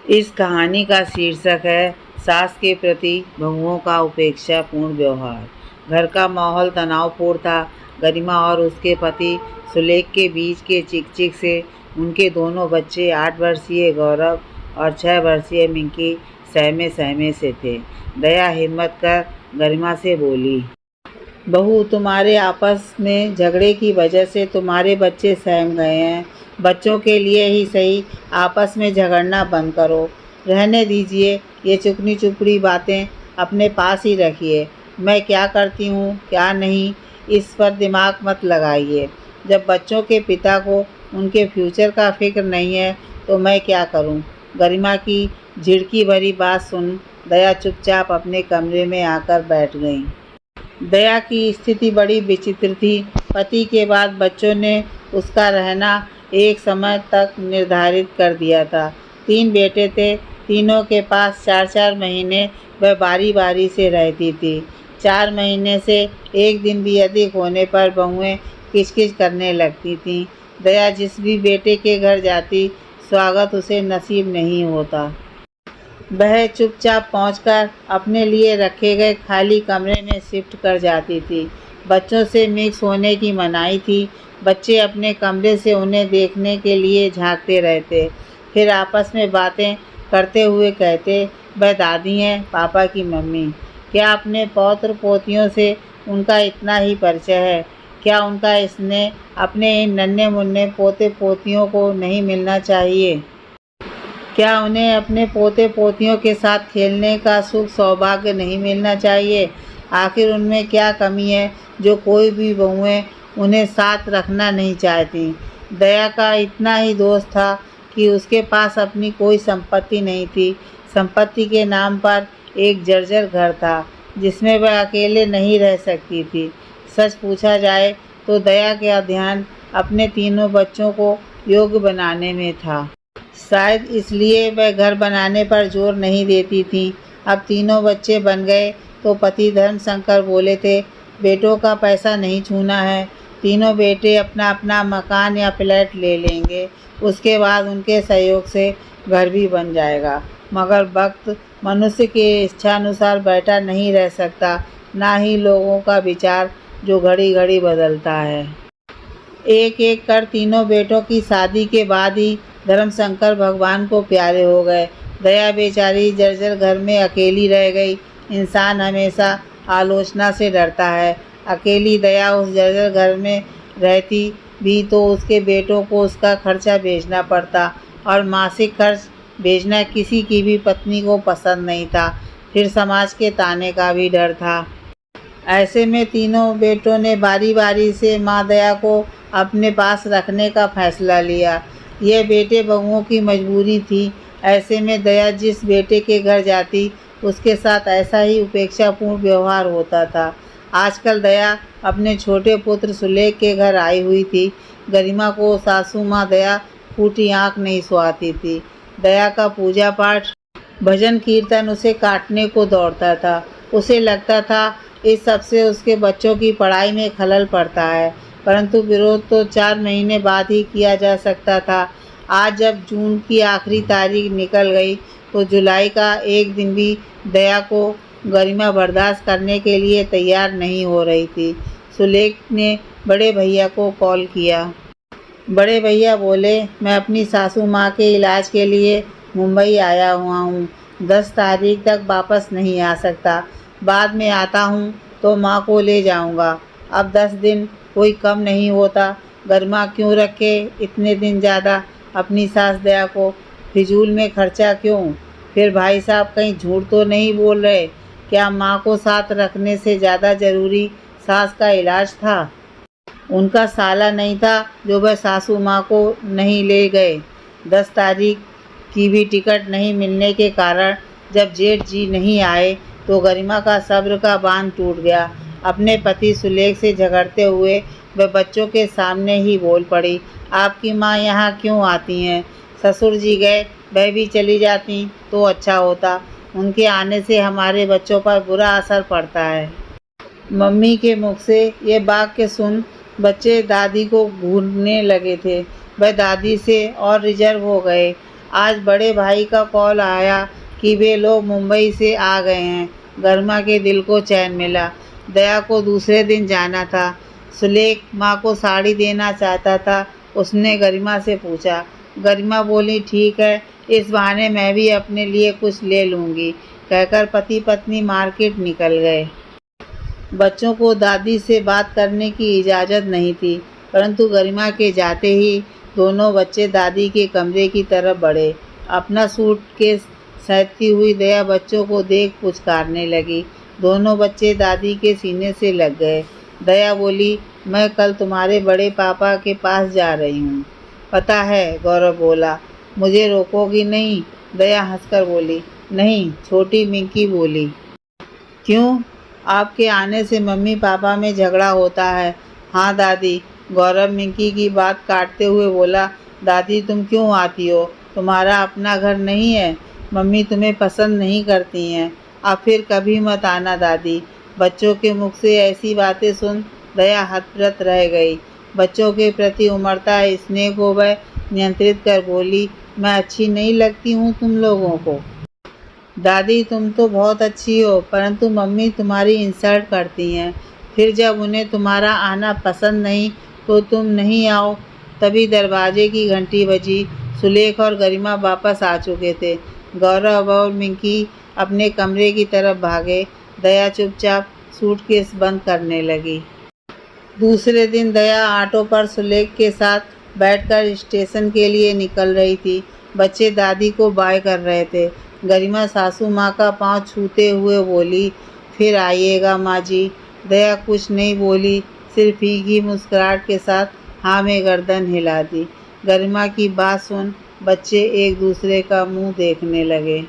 इस कहानी का शीर्षक है सास के प्रति बहुओं का उपेक्षापूर्ण व्यवहार। घर का माहौल तनावपूर्ण था। गरिमा और उसके पति सुलेख के बीच के चिक-चिक से उनके दोनों बच्चे 8 वर्षीय गौरव और 6 वर्षीय मिंकी सहमे-सहमे से थे। दया हिम्मत कर गरिमा से बोली, बहू, तुम्हारे आपस में झगड़े की वजह से तुम्हारे बच्चे सहम गए हैं। बच्चों के लिए ही सही, आपस में झगड़ना बंद करो। रहने दीजिए, ये चुकनी चुपड़ी बातें अपने पास ही रखिए। मैं क्या करती हूँ क्या नहीं, इस पर दिमाग मत लगाइए। जब बच्चों के पिता को उनके फ्यूचर का फिक्र नहीं है तो मैं क्या करूँ। गरिमा की झिड़की भरी बात सुन दया चुपचाप अपने कमरे में आकर बैठ गई। दया की स्थिति बड़ी विचित्र थी। पति के बाद बच्चों ने उसका रहना एक समय तक निर्धारित कर दिया था। 3 बेटे थे, तीनों के पास 4-4 महीने वह बारी-बारी से रहती थी। 4 महीने से एक दिन भी अधिक होने पर बहुएं किच-किच करने लगती थीं। दया जिस भी बेटे के घर जाती, स्वागत उसे नसीब नहीं होता। वह चुपचाप पहुंचकर अपने लिए रखे गए खाली कमरे में शिफ्ट कर जाती थी। बच्चों से मिक्स होने की मनाही थी। बच्चे अपने कमरे से उन्हें देखने के लिए झांकते रहते, फिर आपस में बातें करते हुए कहते, वह दादी हैं, पापा की मम्मी। क्या अपने पौत्र पोतियों से उनका इतना ही परिचय है? क्या उनका स्नेह अपने इन नन्हे मुन्ने पोते पोतियों को नहीं मिलना चाहिए? क्या उन्हें अपने पोते पोतियों के साथ खेलने का सुख सौभाग्य नहीं मिलना चाहिए? आखिर उनमें क्या कमी है जो कोई भी बहुएं उन्हें साथ रखना नहीं चाहती? दया का इतना ही दोष था कि उसके पास अपनी कोई संपत्ति नहीं थी। संपत्ति के नाम पर एक जर्जर घर था जिसमें वह अकेले नहीं रह सकती थी। सच पूछा जाए तो दया का ध्यान अपने तीनों बच्चों को योग्य बनाने में था। शायद इसलिए वह घर बनाने पर जोर नहीं देती थी। अब तीनों बच्चे बन गए तो पति धर्मशंकर बोले थे, बेटों का पैसा नहीं छूना है। तीनों बेटे अपना अपना मकान या फ्लैट ले लेंगे, उसके बाद उनके सहयोग से घर भी बन जाएगा। मगर वक्त मनुष्य के इच्छानुसार बैठा नहीं रह सकता, ना ही लोगों का विचार जो घड़ी घड़ी बदलता है। एक एक कर तीनों बेटों की शादी के बाद ही धर्मशंकर भगवान को प्यारे हो गए। दया बेचारी जर्जर घर में अकेली रह गई। इंसान हमेशा आलोचना से डरता है। अकेली दया उस जर्जर घर में रहती भी तो उसके बेटों को उसका खर्चा भेजना पड़ता, और मासिक खर्च भेजना किसी की भी पत्नी को पसंद नहीं था। फिर समाज के ताने का भी डर था। ऐसे में तीनों बेटों ने बारी बारी से माँ दया को अपने पास रखने का फैसला लिया। यह बेटे बहुओं की मजबूरी थी। ऐसे में दया जिस बेटे के घर जाती उसके साथ ऐसा ही उपेक्षापूर्ण व्यवहार होता था। आजकल दया अपने छोटे पुत्र सुलेख के घर आई हुई थी। गरिमा को सासू माँ दया फूटी आँख नहीं सुहाती थी। दया का पूजा पाठ भजन कीर्तन उसे काटने को दौड़ता था। उसे लगता था इस सब से उसके बच्चों की पढ़ाई में खलल पड़ता है, परंतु विरोध तो 4 महीने बाद ही किया जा सकता था। आज जब जून की आखिरी तारीख निकल गई तो जुलाई का एक दिन भी दया को गरिमा बर्दाश्त करने के लिए तैयार नहीं हो रही थी। सुलेख ने बड़े भैया को कॉल किया। बड़े भैया बोले, मैं अपनी सासू माँ के इलाज के लिए मुंबई आया हुआ हूँ। 10 तारीख तक वापस नहीं आ सकता। बाद में आता हूँ तो माँ को ले जाऊँगा। अब 10 दिन कोई कम नहीं होता। गरिमा क्यों रखे इतने दिन ज़्यादा अपनी सास दया को? फिजूल में खर्चा क्यों? फिर भाई साहब कहीं झूठ तो नहीं बोल रहे? क्या माँ को साथ रखने से ज़्यादा ज़रूरी सास का इलाज था? उनका साला नहीं था जो वह सासू माँ को नहीं ले गए। 10 तारीख की भी टिकट नहीं मिलने के कारण जब जेठ जी नहीं आए तो गरिमा का सब्र का बांध टूट गया। अपने पति सुलेख से झगड़ते हुए वह बच्चों के सामने ही बोल पड़ी, आपकी माँ यहाँ क्यों आती हैं? ससुर जी गए, वह भी चली जाती तो अच्छा होता। उनके आने से हमारे बच्चों पर बुरा असर पड़ता है। मम्मी के मुख से ये वाक्य सुन बच्चे दादी को घूरने लगे थे। वह दादी से और रिजर्व हो गए। आज बड़े भाई का कॉल आया कि वे लोग मुंबई से आ गए हैं। गरिमा के दिल को चैन मिला। दया को दूसरे दिन जाना था। सुलेख माँ को साड़ी देना चाहता था। उसने गरिमा से पूछा। गरिमा बोली, ठीक है, इस बहाने मैं भी अपने लिए कुछ ले लूँगी, कहकर पति पत्नी मार्केट निकल गए। बच्चों को दादी से बात करने की इजाज़त नहीं थी, परंतु गरिमा के जाते ही दोनों बच्चे दादी के कमरे की तरफ बढ़े। अपना सूटकेस सैंतती हुई दया बच्चों को देख पुचकारने लगी। दोनों बच्चे दादी के सीने से लग गए। दया बोली, मैं कल तुम्हारे बड़े पापा के पास जा रही हूँ। पता है, गौरव बोला। मुझे रोकोगी नहीं? दया हंसकर बोली। नहीं, छोटी मिंकी बोली। क्यों? आपके आने से मम्मी पापा में झगड़ा होता है। हाँ दादी, गौरव मिंकी की बात काटते हुए बोला। दादी, तुम क्यों आती हो? तुम्हारा अपना घर नहीं है? मम्मी तुम्हें पसंद नहीं करती हैं। अब फिर कभी मत आना दादी। बच्चों के मुख से ऐसी बातें सुन दया हतप्रत रह गई। बच्चों के प्रति उमड़ता स्नेह को वह नियंत्रित कर बोली, मैं अच्छी नहीं लगती हूँ तुम लोगों को? दादी, तुम तो बहुत अच्छी हो, परंतु मम्मी तुम्हारी इंसल्ट करती हैं। फिर जब उन्हें तुम्हारा आना पसंद नहीं तो तुम नहीं आओ। तभी दरवाजे की घंटी बजी। सुलेख और गरिमा वापस आ चुके थे। गौरव और मिंकी अपने कमरे की तरफ भागे। दया चुपचाप सूटकेस बंद करने लगी। दूसरे दिन दया ऑटो पर सुलेख के साथ बैठकर स्टेशन के लिए निकल रही थी। बच्चे दादी को बाय कर रहे थे। गरिमा सासू माँ का पाँव छूते हुए बोली, फिर आइएगा माँ जी। दया कुछ नहीं बोली, सिर्फ फीकी मुस्कुराहट के साथ हाँ में गर्दन हिला दी। गरिमा की बात सुन बच्चे एक दूसरे का मुंह देखने लगे।